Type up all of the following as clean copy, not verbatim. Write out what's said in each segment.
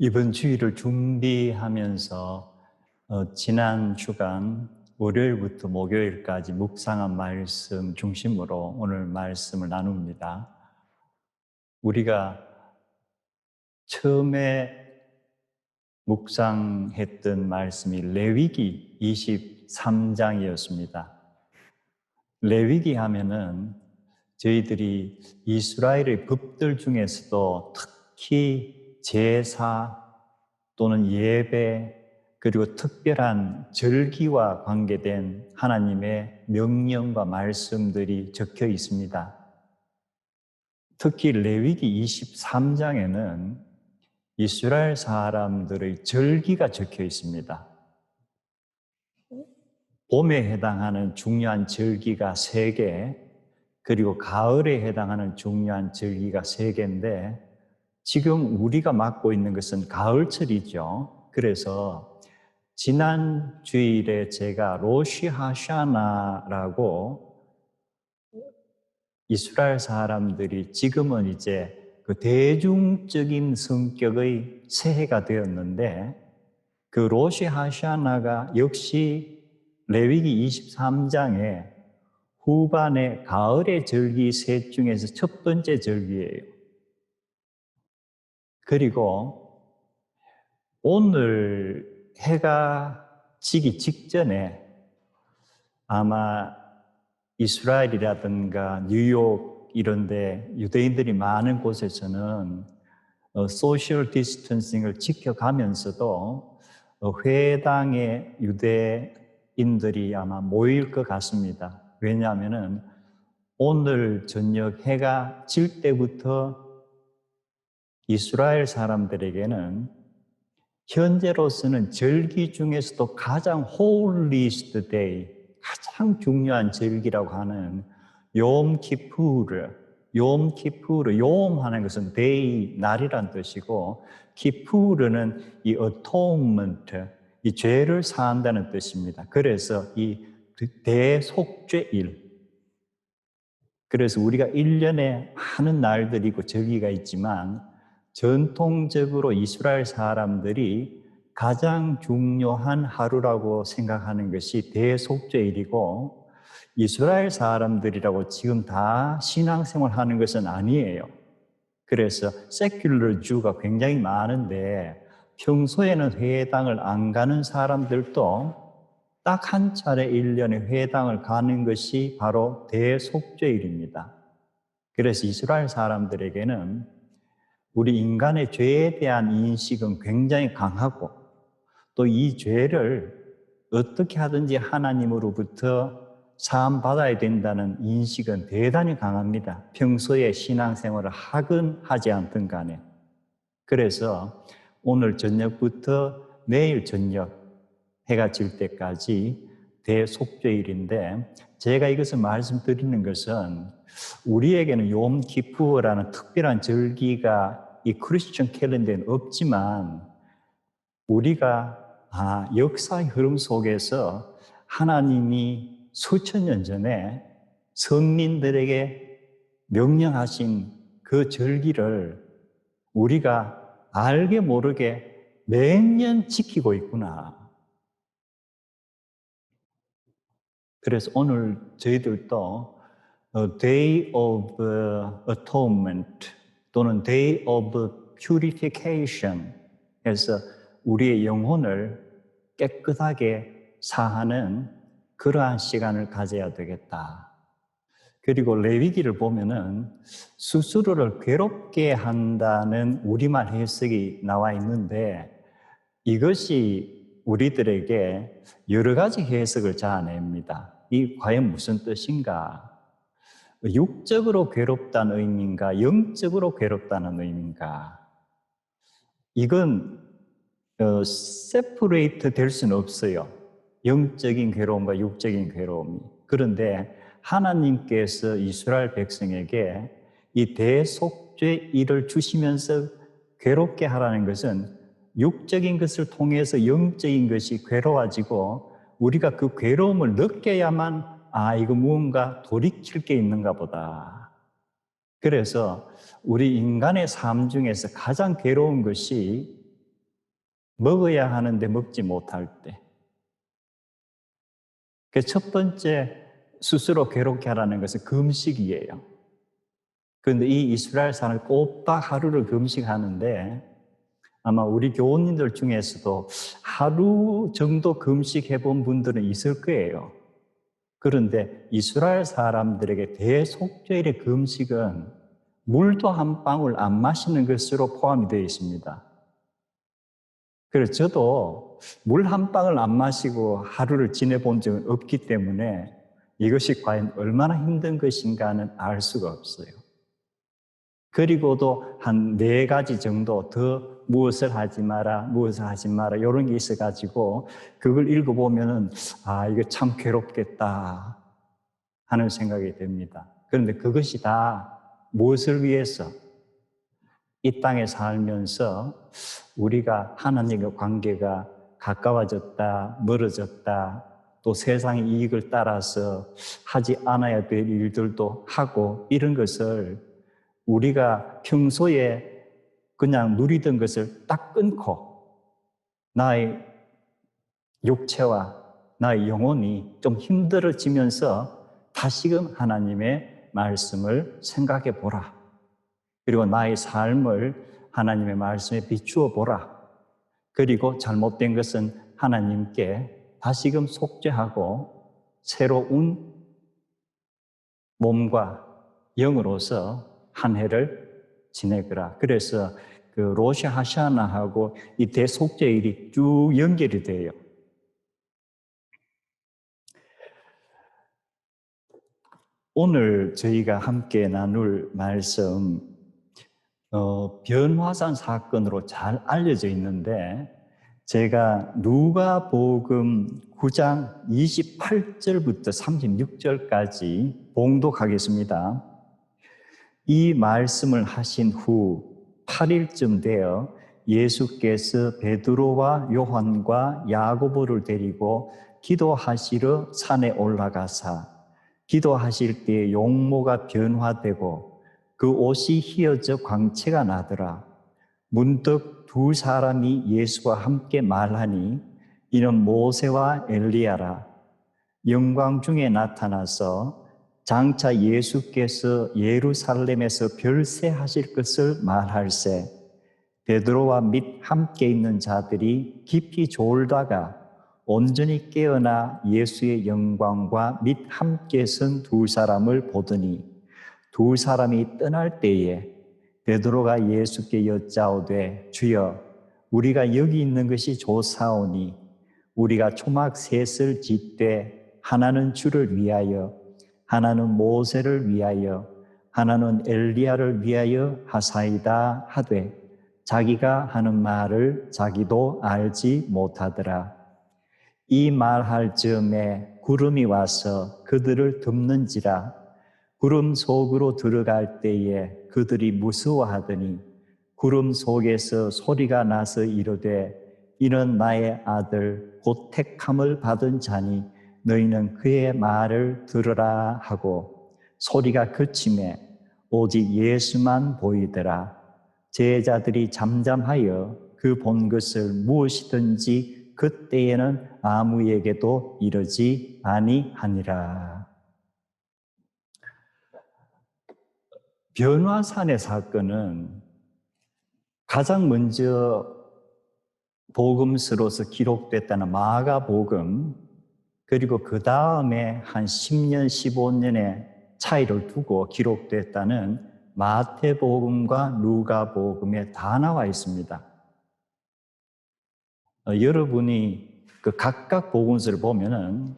이번 주일을 준비하면서 지난 주간 월요일부터 목요일까지 묵상한 말씀 중심으로 오늘 말씀을 나눕니다. 우리가 처음에 묵상했던 말씀이 레위기 23장이었습니다. 레위기 하면은 저희들이 이스라엘의 법들 중에서도 특히 제사 또는 예배 그리고 특별한 절기와 관계된 하나님의 명령과 말씀들이 적혀 있습니다. 특히 레위기 23장에는 이스라엘 사람들의 절기가 적혀 있습니다. 봄에 해당하는 중요한 절기가 3개, 그리고 가을에 해당하는 중요한 절기가 3개인데 지금 우리가 맡고 있는 것은 가을철이죠. 그래서 지난 주일에 제가 로시 하샤나라고 이스라엘 사람들이 지금은 이제 그 대중적인 성격의 새해가 되었는데 그 로시 하샤나가 역시 레위기 23장에 후반에 가을의 절기 셋 중에서 첫 번째 절기예요. 그리고 오늘 해가 지기 직전에 아마 이스라엘이라든가 뉴욕 이런 데 유대인들이 많은 곳에서는 소셜 디스턴싱을 지켜가면서도 회당에 유대인들이 아마 모일 것 같습니다. 왜냐하면 오늘 저녁 해가 질 때부터 이스라엘 사람들에게는 현재로서는 절기 중에서도 가장 holiest day, 가장 중요한 절기라고 하는 욤 키푸르, 욤하는 것은 day, 날이란 뜻이고 키푸르는 이 atonement, 이 죄를 사한다는 뜻입니다. 그래서 이 대속죄일, 그래서 우리가 1년에 많은 날들이고 절기가 있지만 전통적으로 이스라엘 사람들이 가장 중요한 하루라고 생각하는 것이 대속죄일이고 이스라엘 사람들이라고 지금 다 신앙생활 하는 것은 아니에요. 그래서 세큘러 주가 굉장히 많은데 평소에는 회당을 안 가는 사람들도 딱 한 차례 1년에 회당을 가는 것이 바로 대속죄일입니다. 그래서 이스라엘 사람들에게는 우리 인간의 죄에 대한 인식은 굉장히 강하고 또 이 죄를 어떻게 하든지 하나님으로부터 사함받아야 된다는 인식은 대단히 강합니다. 평소에 신앙생활을 하건 하지 않든 간에. 그래서 오늘 저녁부터 내일 저녁 해가 질 때까지 대속죄일인데 제가 이것을 말씀드리는 것은 우리에게는 욤 키푸어라는 특별한 절기가 이 크리스천 캘린더에는 없지만 우리가 역사의 흐름 속에서 하나님이 수천 년 전에 성민들에게 명령하신 그 절기를 우리가 알게 모르게 매년 지키고 있구나. 그래서 오늘 저희들도 Day of Atonement 또는 Day of Purification 해서 우리의 영혼을 깨끗하게 사하는 그러한 시간을 가져야 되겠다. 그리고 레위기를 보면은 스스로를 괴롭게 한다는 우리말 해석이 나와 있는데 이것이 우리들에게 여러 가지 해석을 자아냅니다. 이 과연 무슨 뜻인가? 육적으로 괴롭다는 의미인가? 영적으로 괴롭다는 의미인가? 이건 세퍼레이트 될 수는 없어요. 영적인 괴로움과 육적인 괴로움이. 그런데 하나님께서 이스라엘 백성에게 이 대속죄일을 주시면서 괴롭게 하라는 것은 육적인 것을 통해서 영적인 것이 괴로워지고 우리가 그 괴로움을 느껴야만 이거 무언가 돌이킬 게 있는가 보다. 그래서 우리 인간의 삶 중에서 가장 괴로운 것이 먹어야 하는데 먹지 못할 때. 그 첫 번째 스스로 괴롭게 하라는 것은 금식이에요. 그런데 이 이스라엘 사람은 꼬박 하루를 금식하는데 아마 우리 교우님들 중에서도 하루 정도 금식해 본 분들은 있을 거예요. 그런데 이스라엘 사람들에게 대속죄일의 금식은 물도 한 방울 안 마시는 것으로 포함이 되어 있습니다. 그래서 저도 물 한 방울 안 마시고 하루를 지내본 적은 없기 때문에 이것이 과연 얼마나 힘든 것인가는 알 수가 없어요. 그리고도 한 4가지 정도 더 무엇을 하지 마라, 무엇을 하지 마라 이런 게 있어가지고 그걸 읽어보면은 아, 이거 참 괴롭겠다 하는 생각이 듭니다. 그런데 그것이 다 무엇을 위해서? 이 땅에 살면서 우리가 하나님과 관계가 가까워졌다, 멀어졌다, 또 세상의 이익을 따라서 하지 않아야 될 일들도 하고 이런 것을 우리가 평소에 그냥 누리던 것을 딱 끊고 나의 육체와 나의 영혼이 좀 힘들어지면서 다시금 하나님의 말씀을 생각해 보라. 그리고 나의 삶을 하나님의 말씀에 비추어 보라. 그리고 잘못된 것은 하나님께 다시금 속죄하고 새로운 몸과 영으로서 한 해를 지내거라. 그래서 그 로시 하샤나하고 이 대속죄일이 쭉 연결이 돼요. 오늘 저희가 함께 나눌 말씀 변화산 사건으로 잘 알려져 있는데 제가 누가복음 9장 28절부터 36절까지 봉독하겠습니다. 이 말씀을 하신 후 8일쯤 되어 예수께서 베드로와 요한과 야고보를 데리고 기도하시러 산에 올라가사 기도하실 때 용모가 변화되고 그 옷이 휘어져 광채가 나더라. 문득 2사람이 예수와 함께 말하니 이는 모세와 엘리야라. 영광 중에 나타나서 장차 예수께서 예루살렘에서 별세하실 것을 말할세. 베드로와 및 함께 있는 자들이 깊이 졸다가 온전히 깨어나 예수의 영광과 및 함께 선 2사람을 보더니 2사람이 떠날 때에 베드로가 예수께 여짜오되 주여 우리가 여기 있는 것이 좋사오니 우리가 초막 셋을 짓되 하나는 주를 위하여 하나는 모세를 위하여 하나는 엘리야를 위하여 하사이다 하되 자기가 하는 말을 자기도 알지 못하더라. 이 말할 즈음에 구름이 와서 그들을 덮는지라. 구름 속으로 들어갈 때에 그들이 무서워하더니 구름 속에서 소리가 나서 이르되 이는 나의 아들 곧 택함을 받은 자니 너희는 그의 말을 들으라 하고 소리가 그치매 오직 예수만 보이더라. 제자들이 잠잠하여 그 본 것을 무엇이든지 그때에는 아무에게도 이르지 아니하니라. 변화산의 사건은 가장 먼저 복음서로서 기록됐다는 마가복음, 그리고 그 다음에 한 10년, 15년의 차이를 두고 기록됐다는 마태복음과 누가복음에 다 나와 있습니다. 여러분이 그 각각 복음서를 보면은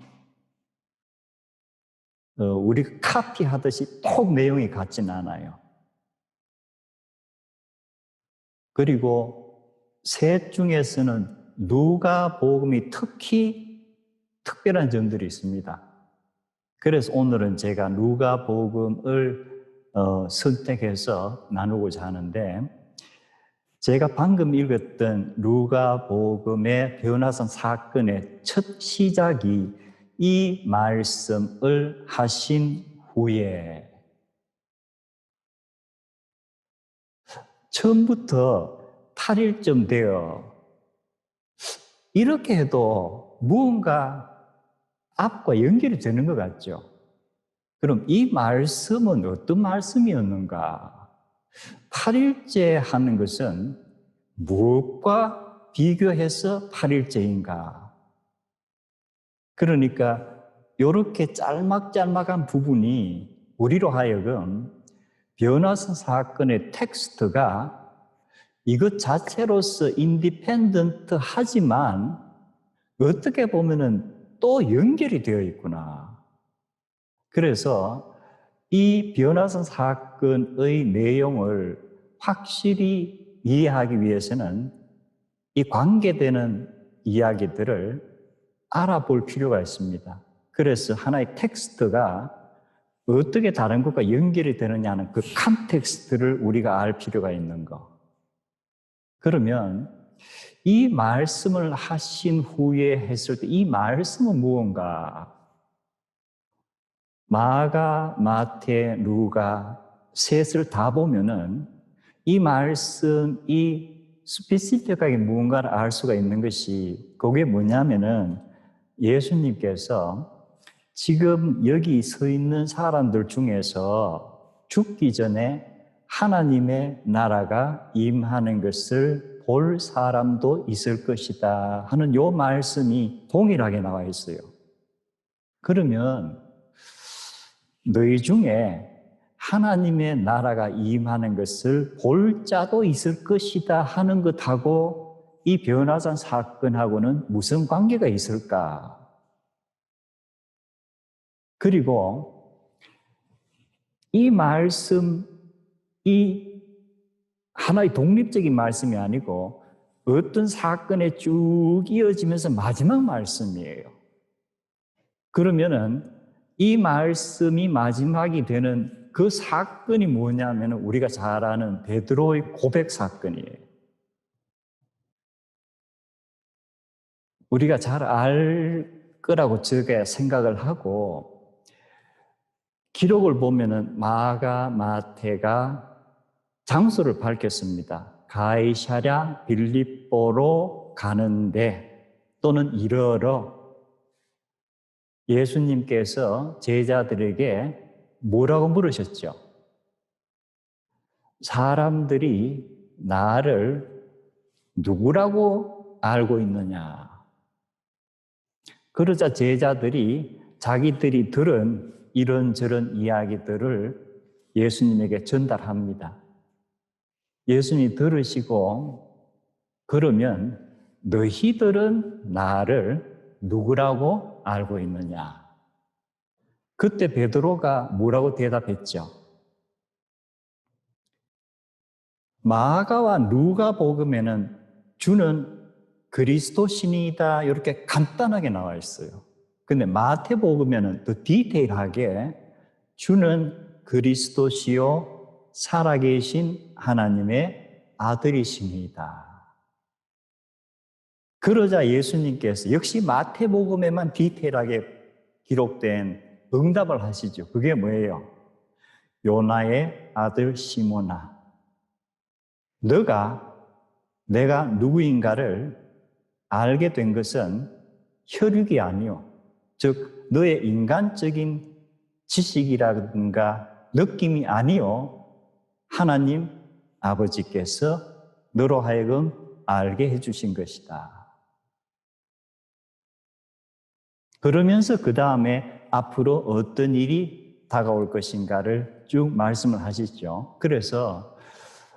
우리 카피하듯이 톡 내용이 같지는 않아요. 그리고 셋 중에서는 누가복음이 특히 특별한 점들이 있습니다. 그래서 오늘은 제가 누가복음을 선택해서 나누고자 하는데 제가 방금 읽었던 누가복음의 변화산 사건의 첫 시작이 이 말씀을 하신 후에 처음부터 8일쯤 되어 이렇게 해도 무언가 앞과 연결이 되는 것 같죠. 그럼 이 말씀은 어떤 말씀이었는가? 8일째 하는 것은 무엇과 비교해서 8일째인가? 그러니까 이렇게 짤막짤막한 부분이 우리로 하여금 변화산 사건의 텍스트가 이것 자체로서 인디펜던트 하지만 어떻게 보면은 또 연결이 되어 있구나. 그래서 이 변화산 사건의 내용을 확실히 이해하기 위해서는 이 관계되는 이야기들을 알아볼 필요가 있습니다. 그래서 하나의 텍스트가 어떻게 다른 것과 연결이 되느냐는 그 컨텍스트를 우리가 알 필요가 있는 거. 그러면 이 말씀을 하신 후에 했을 때 이 말씀은 무언가? 마가, 마태, 루가 셋을 다 보면은 이 말씀이 스페시픽하게 무언가를 알 수가 있는 것이 그게 뭐냐면은 예수님께서 지금 여기 서 있는 사람들 중에서 죽기 전에 하나님의 나라가 임하는 것을 볼 사람도 있을 것이다 하는 요 말씀이 동일하게 나와 있어요. 그러면 너희 중에 하나님의 나라가 임하는 것을 볼 자도 있을 것이다 하는 것하고 이 변화산 사건하고는 무슨 관계가 있을까? 그리고 이 말씀이 하나의 독립적인 말씀이 아니고 어떤 사건에 쭉 이어지면서 마지막 말씀이에요. 그러면은 이 말씀이 마지막이 되는 그 사건이 뭐냐면 우리가 잘 아는 베드로의 고백 사건이에요. 우리가 잘 알 거라고 제가 생각을 하고 기록을 보면은 마가, 마태가 장소를 밝혔습니다. 가이사랴 빌립보로 가는데 또는 이르러 예수님께서 제자들에게 뭐라고 물으셨죠? 사람들이 나를 누구라고 알고 있느냐? 그러자 제자들이 자기들이 들은 이런저런 이야기들을 예수님에게 전달합니다. 예수님이 들으시고 그러면 너희들은 나를 누구라고 알고 있느냐? 그때 베드로가 뭐라고 대답했죠? 마가와 누가 복음에는 주는 그리스도신이다 이렇게 간단하게 나와 있어요. 근데 마태복음에는 더 디테일하게 주는 그리스도시요 살아계신 하나님의 아들이십니다. 그러자 예수님께서 역시 마태복음에만 디테일하게 기록된 응답을 하시죠. 그게 뭐예요? 요나의 아들 시몬아, 내가 누구인가를 알게 된 것은 혈육이 아니요, 즉 너의 인간적인 지식이라든가 느낌이 아니요, 하나님 아버지께서 너로 하여금 알게 해주신 것이다. 그러면서 그 다음에 앞으로 어떤 일이 다가올 것인가를 쭉 말씀을 하시죠. 그래서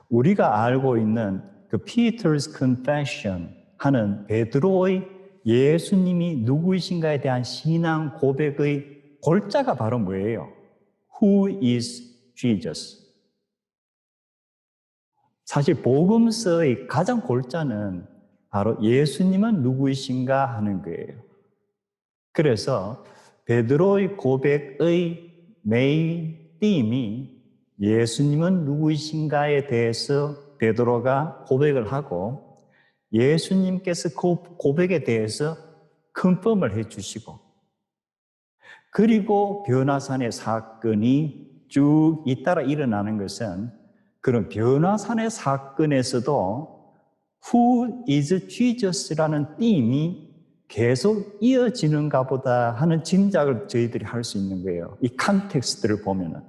우리가 알고 있는 그 Peter's Confession 하는 베드로의 예수님이 누구이신가에 대한 신앙 고백의 골자가 바로 뭐예요? Who is Jesus? 사실 복음서의 가장 골자는 바로 예수님은 누구이신가 하는 거예요. 그래서 베드로의 고백의 메인 띠임이 예수님은 누구이신가에 대해서 베드로가 고백을 하고 예수님께서 그 고백에 대해서 컨펌을 해주시고 그리고 변화산의 사건이 쭉 잇따라 일어나는 것은 그런 변화산의 사건에서도 Who is Jesus라는 띠임이 계속 이어지는가 보다 하는 짐작을 저희들이 할 수 있는 거예요. 이 컨텍스트를 보면은.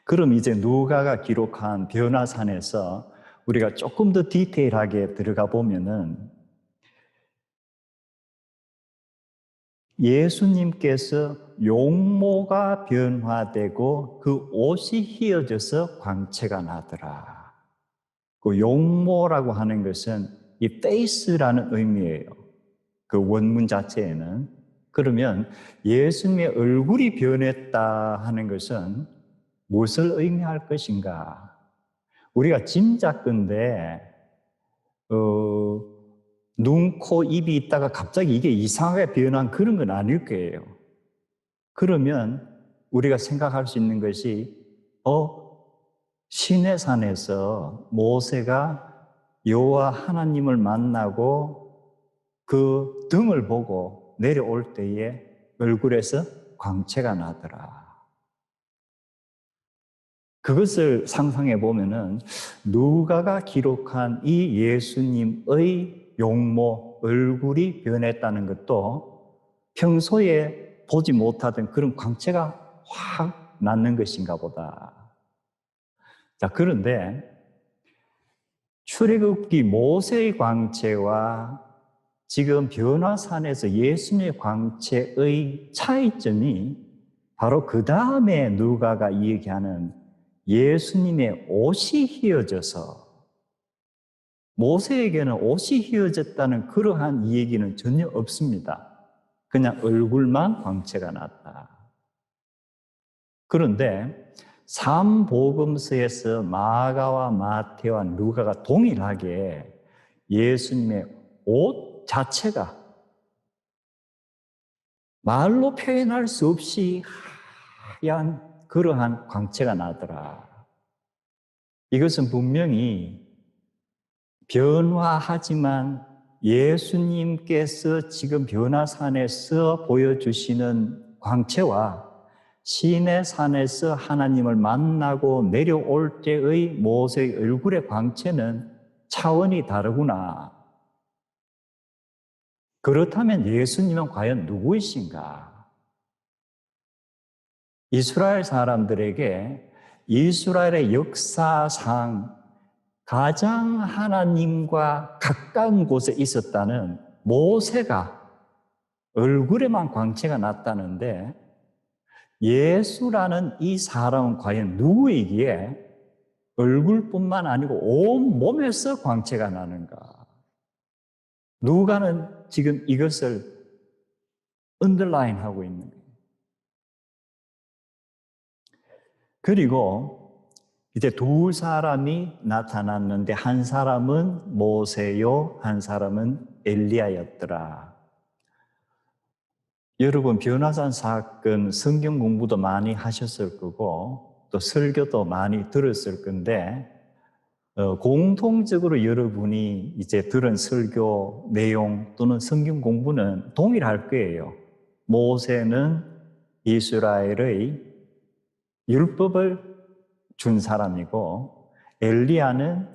그럼 이제 누가가 기록한 변화산에서 우리가 조금 더 디테일하게 들어가 보면은 예수님께서 용모가 변화되고 그 옷이 휘어져서 광채가 나더라. 그 용모라고 하는 것은 이 face라는 의미예요. 그 원문 자체에는. 그러면 예수님의 얼굴이 변했다 하는 것은 무엇을 의미할 것인가? 우리가 짐작건데 눈, 코, 입이 있다가 갑자기 이게 이상하게 변한 그런 건 아닐 거예요. 그러면 우리가 생각할 수 있는 것이 시내산에서 모세가 여호와 하나님을 만나고 그 등을 보고 내려올 때에 얼굴에서 광채가 나더라. 그것을 상상해 보면은 누가가 기록한 이 예수님의 용모, 얼굴이 변했다는 것도 평소에 보지 못하던 그런 광채가 확 났는 것인가 보다. 자, 그런데 출애굽기 모세의 광채와 지금 변화산에서 예수님의 광채의 차이점이 바로 그 다음에 누가가 얘기하는 예수님의 옷이 휘어져서, 모세에게는 옷이 휘어졌다는 그러한 얘기는 전혀 없습니다. 그냥 얼굴만 광채가 났다. 그런데 삼복음서에서 마가와 마태와 누가가 동일하게 예수님의 옷 자체가 말로 표현할 수 없이 하얀 그러한 광채가 나더라. 이것은 분명히 변화하지만 예수님께서 지금 변화산에서 보여주시는 광채와 시내산에서 하나님을 만나고 내려올 때의 모세의 얼굴의 광채는 차원이 다르구나. 그렇다면 예수님은 과연 누구이신가? 이스라엘 사람들에게 이스라엘의 역사상 가장 하나님과 가까운 곳에 있었다는 모세가 얼굴에만 광채가 났다는데 예수라는 이 사람은 과연 누구이기에 얼굴뿐만 아니고 온 몸에서 광채가 나는가? 누가는 지금 이것을 언더라인하고 있는 거예요. 그리고 이제 두 사람이 나타났는데 한 사람은 모세요, 한 사람은 엘리야였더라. 여러분 변화산 사건 성경 공부도 많이 하셨을 거고 또 설교도 많이 들었을 건데 공통적으로 여러분이 이제 들은 설교 내용 또는 성경 공부는 동일할 거예요. 모세는 이스라엘의 율법을 준 사람이고 엘리야는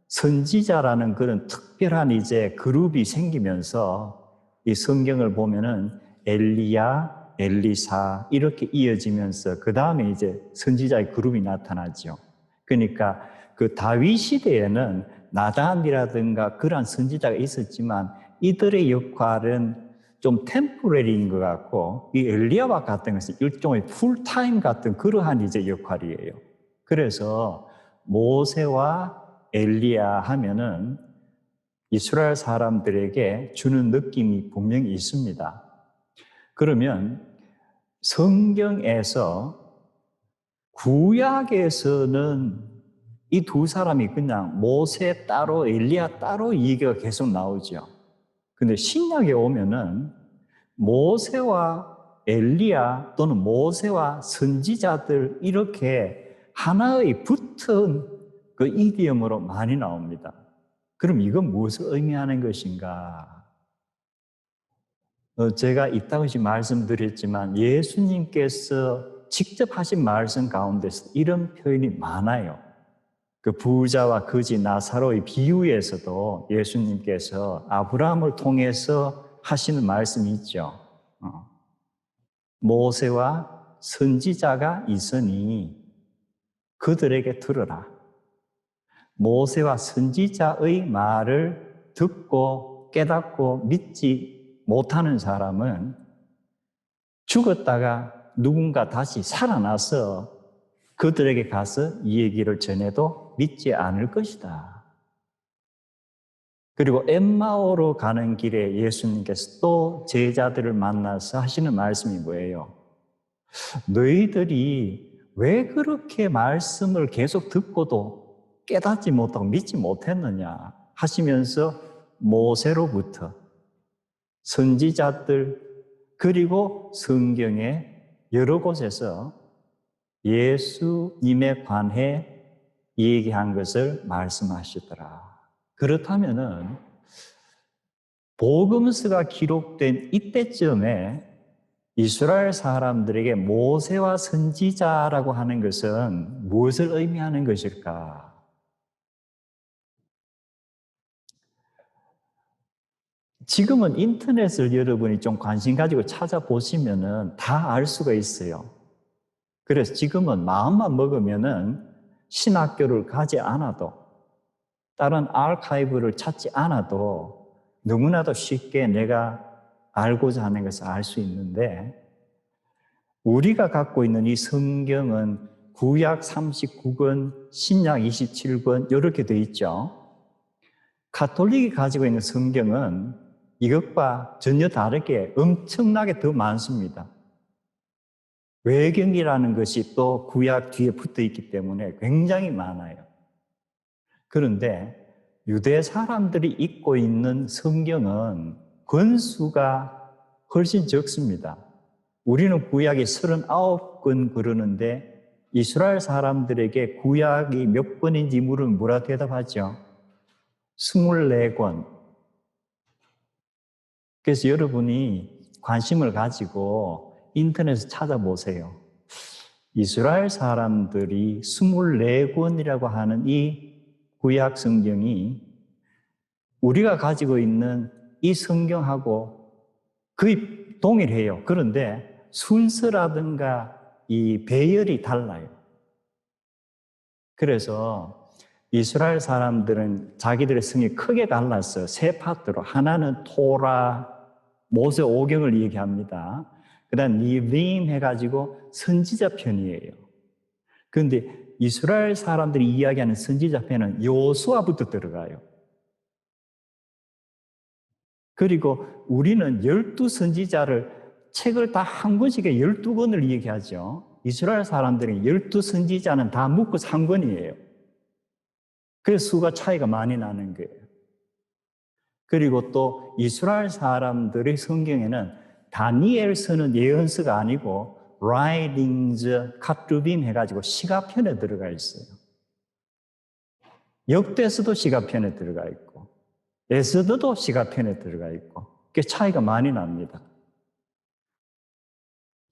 선지자라는 그런 특별한 이제 그룹이 생기면서 이 성경을 보면은 엘리야, 엘리사 이렇게 이어지면서 그 다음에 이제 선지자의 그룹이 나타나죠. 그러니까 그 다윗 시대에는 나단이라든가 그러한 선지자가 있었지만 이들의 역할은 좀 템포러리인 것 같고 이 엘리야와 같은 것은 일종의 풀타임 같은 그러한 이제 역할이에요. 그래서 모세와 엘리야 하면은 이스라엘 사람들에게 주는 느낌이 분명히 있습니다. 그러면 성경에서 구약에서는 이 두 사람이 그냥 모세 따로 엘리야 따로 얘기가 계속 나오죠. 근데 신약에 오면은 모세와 엘리야 또는 모세와 선지자들 이렇게 하나의 붙은 그 이디엄으로 많이 나옵니다. 그럼 이건 무엇을 의미하는 것인가? 제가 이따금씩 말씀드렸지만 예수님께서 직접 하신 말씀 가운데서 이런 표현이 많아요. 그 부자와 거지 나사로의 비유에서도 예수님께서 아브라함을 통해서 하시는 말씀이 있죠. 모세와 선지자가 있으니 그들에게 들으라. 모세와 선지자의 말을 듣고 깨닫고 믿지 못하는 사람은 죽었다가 누군가 다시 살아나서 그들에게 가서 이 얘기를 전해도 믿지 않을 것이다. 그리고 엠마오로 가는 길에 예수님께서 또 제자들을 만나서 하시는 말씀이 뭐예요? 너희들이 왜 그렇게 말씀을 계속 듣고도 깨닫지 못하고 믿지 못했느냐 하시면서 모세로부터 선지자들 그리고 성경의 여러 곳에서 예수님에 관해 얘기한 것을 말씀하시더라. 그렇다면은 복음서가 기록된 이때쯤에 이스라엘 사람들에게 모세와 선지자라고 하는 것은 무엇을 의미하는 것일까? 지금은 인터넷을 여러분이 좀 관심 가지고 찾아보시면은 다 알 수가 있어요. 그래서 지금은 마음만 먹으면은 신학교를 가지 않아도 다른 아카이브를 찾지 않아도 너무나도 쉽게 내가 알고자 하는 것을 알 수 있는데 우리가 갖고 있는 이 성경은 구약 39권, 신약 27권 이렇게 되어 있죠. 가톨릭이 가지고 있는 성경은 이것과 전혀 다르게 엄청나게 더 많습니다. 외경이라는 것이 또 구약 뒤에 붙어 있기 때문에 굉장히 많아요. 그런데 유대 사람들이 읽고 있는 성경은 권수가 훨씬 적습니다. 우리는 구약이 39권 그러는데 이스라엘 사람들에게 구약이 몇 권인지 물으면 뭐라 대답하죠? 24권. 그래서 여러분이 관심을 가지고 인터넷에 찾아보세요. 이스라엘 사람들이 24권이라고 하는 이 구약 성경이 우리가 가지고 있는 이 성경하고 거의 동일해요. 그런데 순서라든가 이 배열이 달라요. 그래서 이스라엘 사람들은 자기들의 성이 크게 갈라서 세 파트로 하나는 토라, 모세 오경을 얘기합니다. 그 다음 니브임 해가지고 선지자 편이에요. 그런데 이스라엘 사람들이 이야기하는 선지자 편은 여호수아부터 들어가요. 그리고 우리는 12선지자를 책을 다 한 권씩에 12권을 얘기하죠. 이스라엘 사람들이 12선지자는 다 묶어서 한 권이에요. 그래서 수가 차이가 많이 나는 거예요. 그리고 또 이스라엘 사람들의 성경에는 다니엘서는 예언서가 아니고 라이딩즈, 카투빔 해가지고 시가편에 들어가 있어요. 역대서도 시가편에 들어가 있고 에스더도 시가편에 들어가 있고 그 차이가 많이 납니다.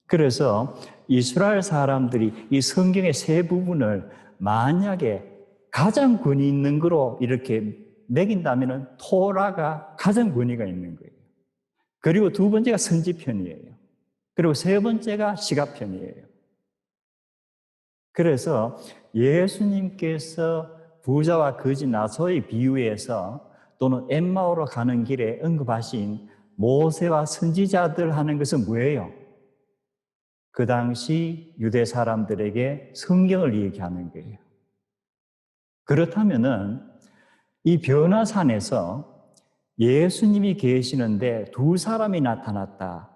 그래서 이스라엘 사람들이 이 성경의 세 부분을 만약에 가장 권위 있는 거로 이렇게 매긴다면 토라가 가장 권위가 있는 거예요. 그리고 두 번째가 선지편이에요. 그리고 세 번째가 시가편이에요. 그래서 예수님께서 부자와 거지 나소의 비유에서 또는 엠마오로 가는 길에 언급하신 모세와 선지자들 하는 것은 뭐예요? 그 당시 유대 사람들에게 성경을 얘기하는 거예요. 그렇다면은 이 변화산에서 예수님이 계시는데 두 사람이 나타났다.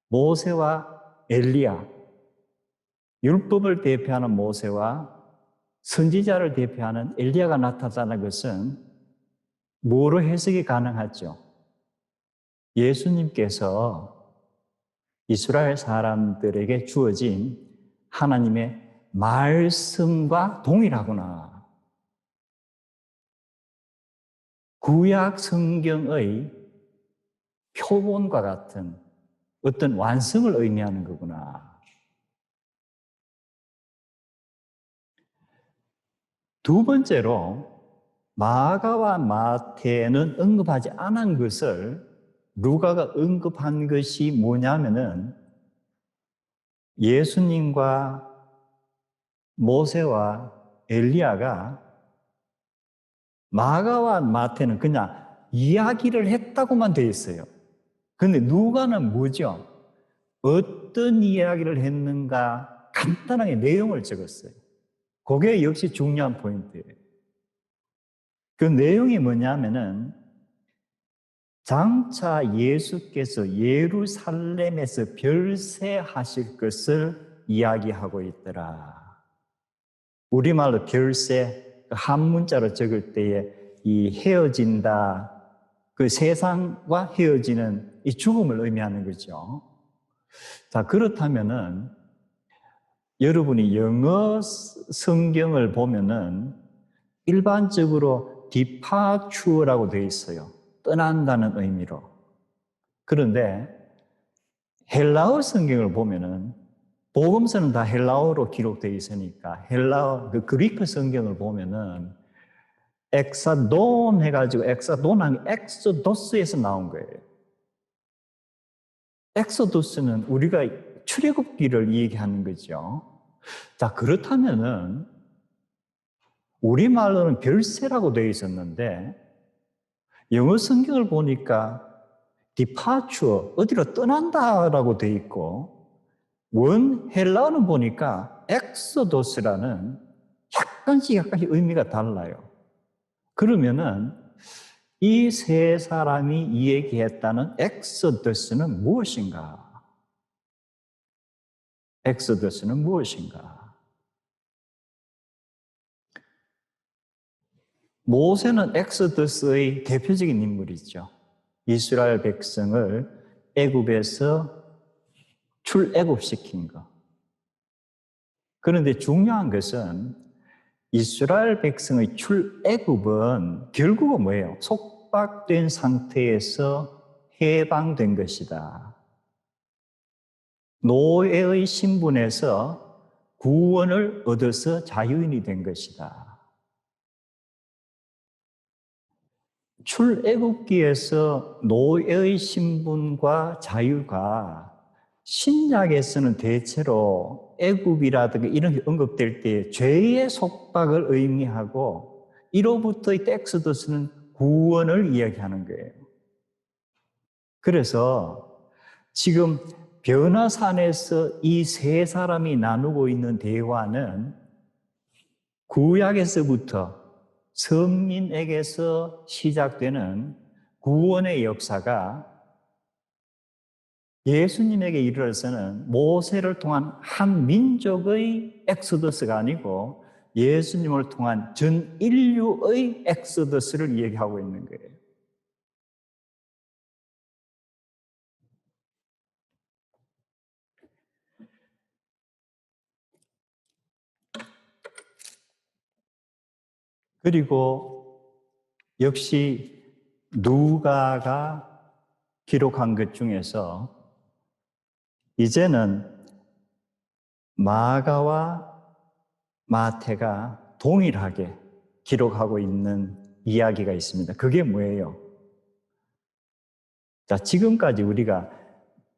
모세와 엘리야. 율법을 대표하는 모세와 선지자를 대표하는 엘리야가 나타났다는 것은 뭐로 해석이 가능하죠? 예수님께서 이스라엘 사람들에게 주어진 하나님의 말씀과 동일하구나. 구약 성경의 표본과 같은 어떤 완성을 의미하는 거구나. 두 번째로 마가와 마태는 언급하지 않은 것을 루가가 언급한 것이 뭐냐면은 예수님과 모세와 엘리야가 마가와 마태는 그냥 이야기를 했다고만 되어 있어요. 근데 누가는 뭐죠? 어떤 이야기를 했는가 간단하게 내용을 적었어요. 그게 역시 중요한 포인트예요. 그 내용이 뭐냐면은 장차 예수께서 예루살렘에서 별세하실 것을 이야기하고 있더라. 우리말로 별세, 한 문자로 적을 때에 이 헤어진다, 그 세상과 헤어지는 이 죽음을 의미하는 거죠. 자, 그렇다면은 여러분이 영어 성경을 보면은 일반적으로 departure라고 되어 있어요. 떠난다는 의미로. 그런데 헬라어 성경을 보면은 복음서는 다 헬라어로 기록되어 있으니까 헬라어, 그 그리크 성경을 보면은 엑사돈 해가지고 엑사돈은 엑소도스에서 나온 거예요. 엑소도스는 우리가 출애굽기를 얘기하는 거죠. 자, 그렇다면은 우리말로는 별세라고 되어 있었는데 영어 성경을 보니까 departure, 어디로 떠난다라고 되어 있고 원 헬라어는 보니까 엑소도스라는 약간씩 의미가 달라요. 그러면은 이 세 사람이 이야기했다는 엑소더스는 무엇인가? 엑소더스는 무엇인가? 모세는 엑소더스의 대표적인 인물이죠. 이스라엘 백성을 애굽에서 출애굽시킨 것. 그런데 중요한 것은 이스라엘 백성의 출애굽은 결국은 뭐예요? 속박된 상태에서 해방된 것이다. 노예의 신분에서 구원을 얻어서 자유인이 된 것이다. 출애굽기에서 노예의 신분과 자유가 신약에서는 대체로 애굽이라든가 이런 게 언급될 때 죄의 속박을 의미하고 이로부터의 텍스도스는 구원을 이야기하는 거예요. 그래서 지금 변화산에서 이 세 사람이 나누고 있는 대화는 구약에서부터 선민에게서 시작되는 구원의 역사가 예수님에게 이르러서는 모세를 통한 한 민족의 엑소더스가 아니고 예수님을 통한 전 인류의 엑소더스를 얘기하고 있는 거예요. 그리고 역시 누가가 기록한 것 중에서 이제는 마가와 마태가 동일하게 기록하고 있는 이야기가 있습니다. 그게 뭐예요? 자, 지금까지 우리가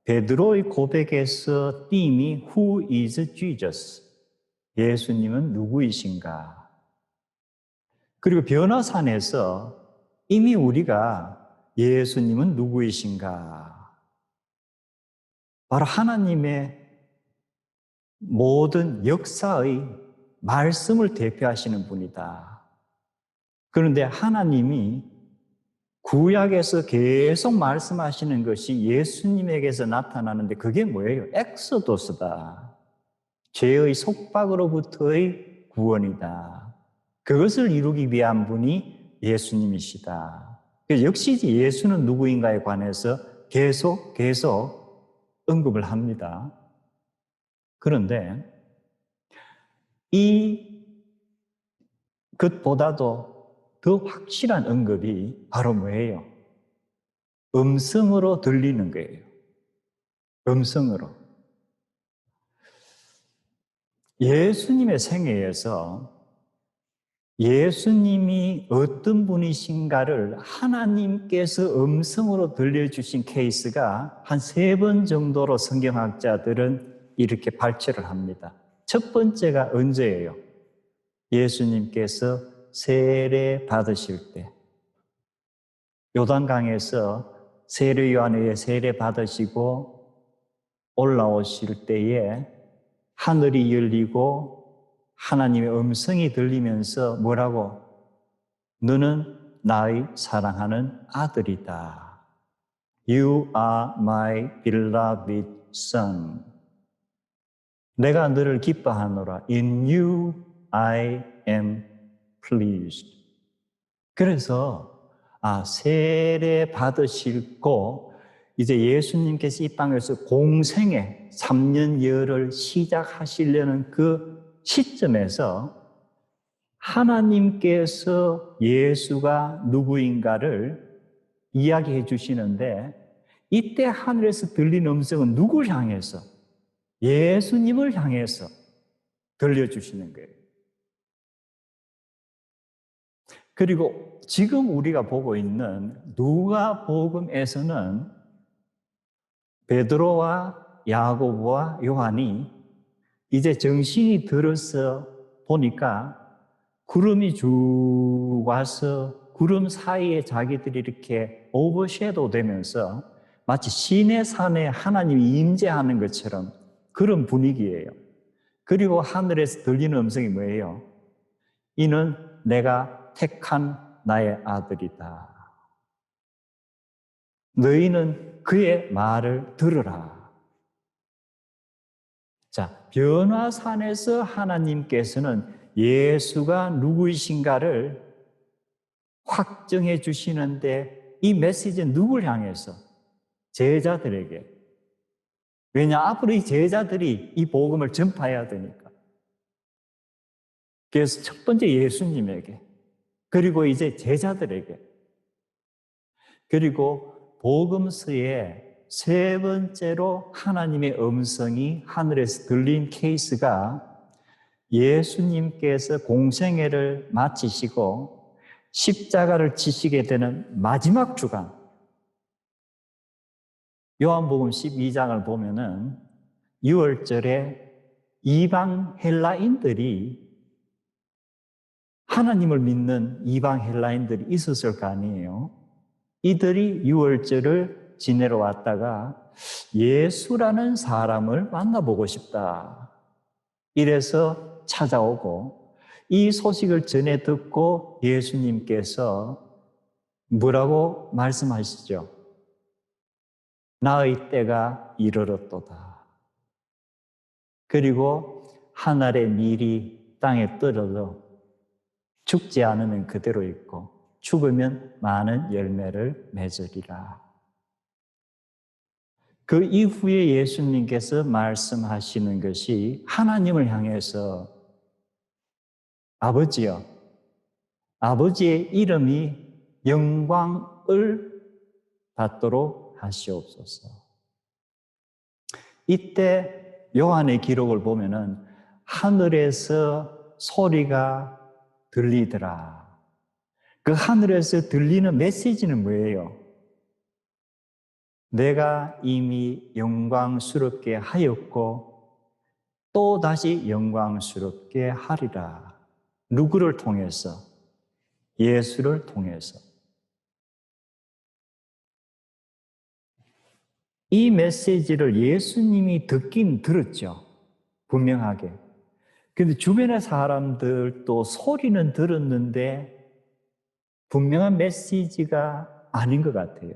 베드로의 고백에서 띠임이 Who is Jesus? 예수님은 누구이신가? 그리고 변화산에서 이미 우리가 예수님은 누구이신가? 바로 하나님의 모든 역사의 말씀을 대표하시는 분이다. 그런데 하나님이 구약에서 계속 말씀하시는 것이 예수님에게서 나타나는데 그게 뭐예요? 엑소도스다. 죄의 속박으로부터의 구원이다. 그것을 이루기 위한 분이 예수님이시다. 역시 예수는 누구인가에 관해서 계속 언급을 합니다. 그런데 이 것보다도 더 확실한 언급이 바로 뭐예요? 음성으로 들리는 거예요. 음성으로. 예수님의 생애에서 예수님이 어떤 분이신가를 하나님께서 음성으로 들려주신 케이스가 한 3번 정도로 성경학자들은 이렇게 발췌를 합니다. 첫 번째가 언제예요? 예수님께서 세례 받으실 때, 요단강에서 세례 요한에 세례 받으시고 올라오실 때에 하늘이 열리고 하나님의 음성이 들리면서 뭐라고? 너는 나의 사랑하는 아들이다. You are my beloved son. 내가 너를 기뻐하노라. In you I am pleased. 그래서 세례 받으시고 이제 예수님께서 이 땅에서 공생애 3년여를 시작하시려는 그 시점에서 하나님께서 예수가 누구인가를 이야기해 주시는데 이때 하늘에서 들린 음성은 누구를 향해서? 예수님을 향해서 들려주시는 거예요. 그리고 지금 우리가 보고 있는 누가복음에서는 베드로와 야고보와 요한이 이제 정신이 들어서 보니까 구름이 쭉 와서 구름 사이에 자기들이 이렇게 오버섀도우 되면서 마치 시내 산에 하나님이 임재하는 것처럼 그런 분위기예요. 그리고 하늘에서 들리는 음성이 뭐예요? 이는 내가 택한 나의 아들이다. 너희는 그의 말을 들으라. 자, 변화산에서 하나님께서는 예수가 누구이신가를 확정해 주시는데 이 메시지는 누굴 향해서? 제자들에게. 왜냐, 앞으로 이 제자들이 이 복음을 전파해야 되니까. 그래서 첫 번째 예수님에게, 그리고 이제 제자들에게, 그리고 복음서에 3번째로 하나님의 음성이 하늘에서 들린 케이스가 예수님께서 공생애를 마치시고 십자가를 지시게 되는 마지막 주간, 요한복음 12장을 보면은 6월절에 이방 헬라인들이 하나님을 믿는 이방 헬라인들이 있었을 거 아니에요. 이들이 6월절을 지내러 왔다가 예수라는 사람을 만나보고 싶다. 이래서 찾아오고 이 소식을 전해 듣고 예수님께서 뭐라고 말씀하시죠? 나의 때가 이르렀도다. 그리고 하늘의 밀이 땅에 떨어져 죽지 않으면 그대로 있고 죽으면 많은 열매를 맺으리라. 그 이후에 예수님께서 말씀하시는 것이 하나님을 향해서 아버지여, 아버지의 이름이 영광을 받도록 하시옵소서. 이때 요한의 기록을 보면은 하늘에서 소리가 들리더라. 그 하늘에서 들리는 메시지는 뭐예요? 내가 이미 영광스럽게 하였고 또 다시 영광스럽게 하리라. 누구를 통해서? 예수를 통해서. 이 메시지를 예수님이 듣긴 들었죠. 분명하게. 근데 주변의 사람들도 소리는 들었는데 분명한 메시지가 아닌 것 같아요.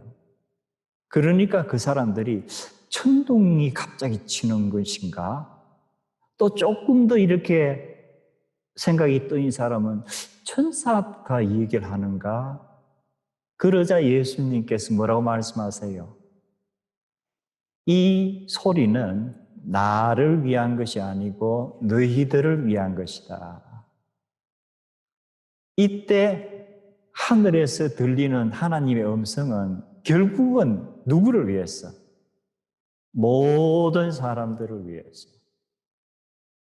그러니까 그 사람들이 천둥이 갑자기 치는 것인가? 또 조금 더 이렇게 생각이 뜨인 사람은 천사가 이 얘기를 하는가? 그러자 예수님께서 뭐라고 말씀하세요? 이 소리는 나를 위한 것이 아니고 너희들을 위한 것이다. 이때 하늘에서 들리는 하나님의 음성은 결국은 누구를 위해서? 모든 사람들을 위해서.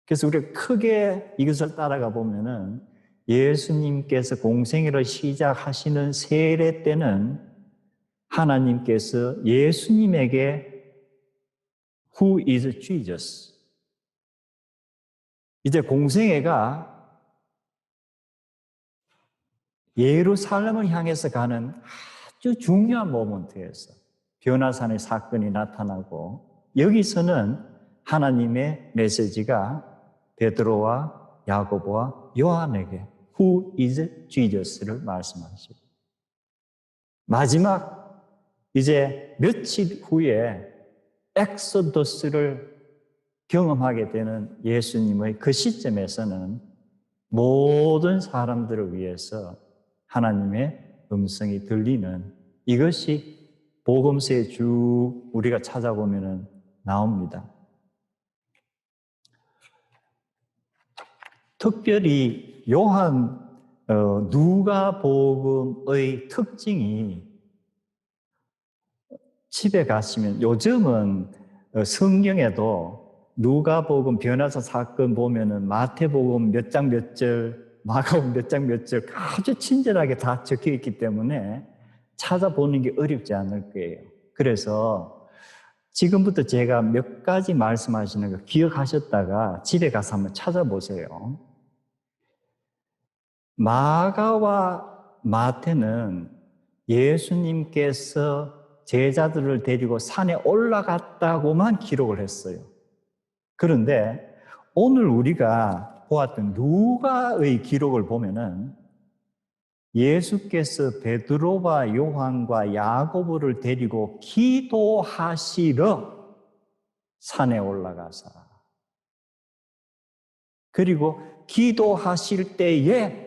그래서 우리가 크게 이것을 따라가 보면은 예수님께서 공생애를 시작하시는 세례 때는 하나님께서 예수님에게 Who is Jesus? 이제 공생애가 예루살렘을 향해서 가는 아주 중요한 모먼트에서 변화산의 사건이 나타나고, 여기서는 하나님의 메시지가 베드로와 야고보와 요한에게 Who is Jesus를 말씀하시고, 마지막 이제 며칠 후에 엑소더스를 경험하게 되는 예수님의 그 시점에서는 모든 사람들을 위해서 하나님의 음성이 들리는, 이것이 복음서에 쭉 우리가 찾아보면 나옵니다. 특별히 누가복음의 특징이, 집에 가시면 요즘은 성경에도 누가복음 변화사 사건 보면은 마태복음 몇 장 몇 절, 마가복음 몇 장 몇 절 아주 친절하게 다 적혀 있기 때문에 찾아보는 게 어렵지 않을 거예요. 그래서 지금부터 제가 몇 가지 말씀하시는 거 기억하셨다가 집에 가서 한번 찾아보세요. 마가와 마태는 예수님께서 제자들을 데리고 산에 올라갔다고만 기록을 했어요. 그런데 오늘 우리가 보았던 누가의 기록을 보면은 예수께서 베드로와 요한과 야고보를 데리고 기도하시러 산에 올라가사, 그리고 기도하실 때에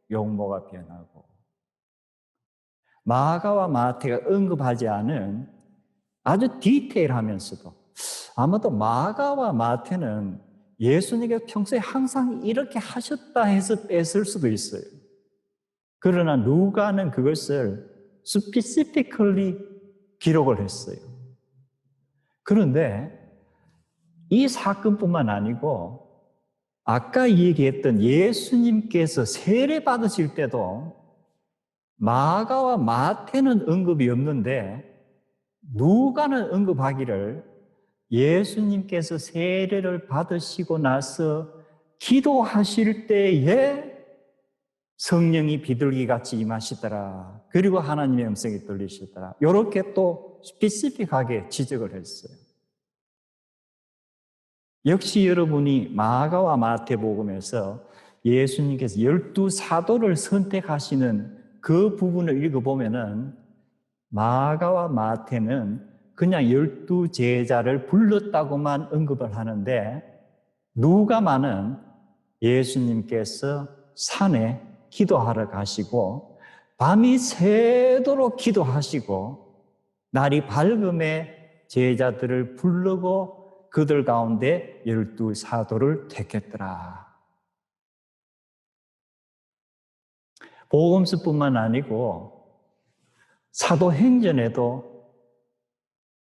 용모가 변하고, 마가와 마태가 언급하지 않은 아주 디테일하면서도, 아마도 마가와 마태는 예수님께서 평소에 항상 이렇게 하셨다 해서 뺐을 수도 있어요. 그러나 누가는 그것을 스피시피컬리 기록을 했어요. 그런데 이 사건뿐만 아니고 아까 얘기했던 예수님께서 세례 받으실 때도 마가와 마태는 언급이 없는데 누가는 언급하기를 예수님께서 세례를 받으시고 나서 기도하실 때에 성령이 비둘기같이 임하시더라, 그리고 하나님의 음성이 들리시더라, 이렇게 또 스피시픽하게 지적을 했어요. 역시 여러분이 마가와 마태복음에서 예수님께서 12사도를 선택하시는 그 부분을 읽어보면은 마가와 마태는 그냥 12제자를 불렀다고만 언급을 하는데, 누가만은 예수님께서 산에 기도하러 가시고 밤이 새도록 기도하시고 날이 밝음에 제자들을 부르고 그들 가운데 12사도를 택했더라. 복음서뿐만 아니고 사도행전에도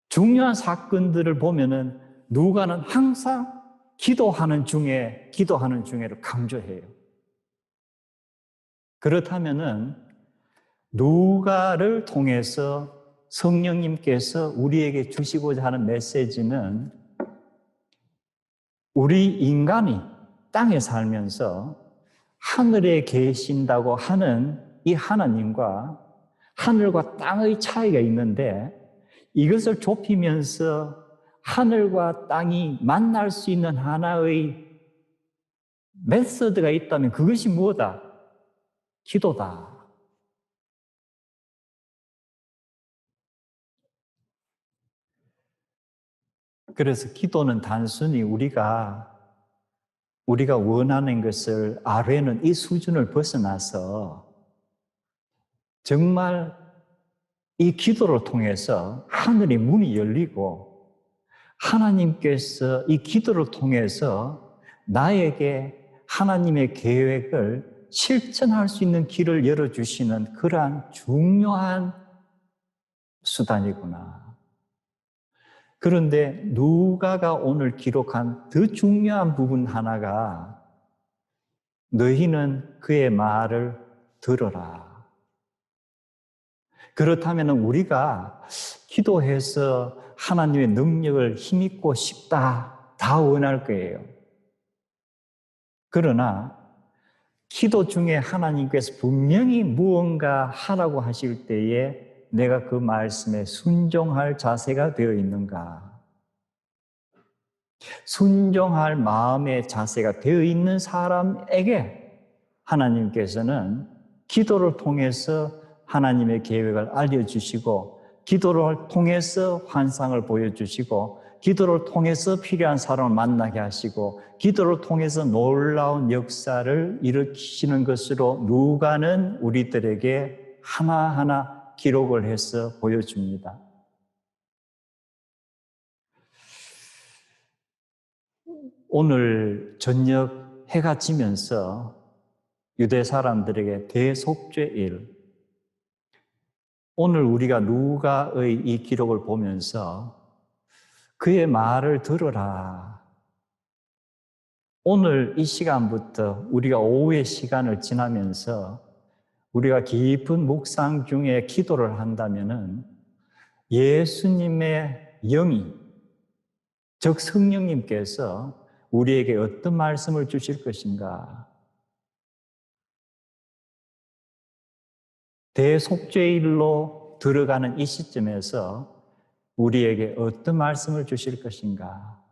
중요한 사건들을 보면은 누가는 항상 기도하는 중에를 강조해요. 그렇다면은 누가를 통해서 성령님께서 우리에게 주시고자 하는 메시지는, 우리 인간이 땅에 살면서 하늘에 계신다고 하는 이 하나님과 하늘과 땅의 차이가 있는데, 이것을 좁히면서 하늘과 땅이 만날 수 있는 하나의 메소드가 있다면 그것이 무엇이다? 기도다. 그래서 기도는 단순히 우리가 원하는 것을 아뢰는 이 수준을 벗어나서 정말 이 기도를 통해서 하늘의 문이 열리고 하나님께서 이 기도를 통해서 나에게 하나님의 계획을 실천할 수 있는 길을 열어주시는 그러한 중요한 수단이구나. 그런데 누가가 오늘 기록한 더 중요한 부분 하나가 너희는 그의 말을 들어라. 그렇다면 우리가 기도해서 하나님의 능력을 힘입고 싶다, 다 원할 거예요. 그러나 기도 중에 하나님께서 분명히 무언가 하라고 하실 때에 내가 그 말씀에 순종할 자세가 되어 있는가? 순종할 마음의 자세가 되어 있는 사람에게 하나님께서는 기도를 통해서 하나님의 계획을 알려주시고, 기도를 통해서 환상을 보여주시고, 기도를 통해서 필요한 사람을 만나게 하시고, 기도를 통해서 놀라운 역사를 일으키시는 것으로 누가는 우리들에게 하나하나 기록을 해서 보여줍니다. 오늘 저녁 해가 지면서 유대 사람들에게 대속죄일, 오늘 우리가 누가의 이 기록을 보면서 그의 말을 들어라. 오늘 이 시간부터 우리가 오후의 시간을 지나면서 우리가 깊은 묵상 중에 기도를 한다면은 예수님의 영이, 즉 성령님께서 우리에게 어떤 말씀을 주실 것인가? 대속죄일로 들어가는 이 시점에서 우리에게 어떤 말씀을 주실 것인가?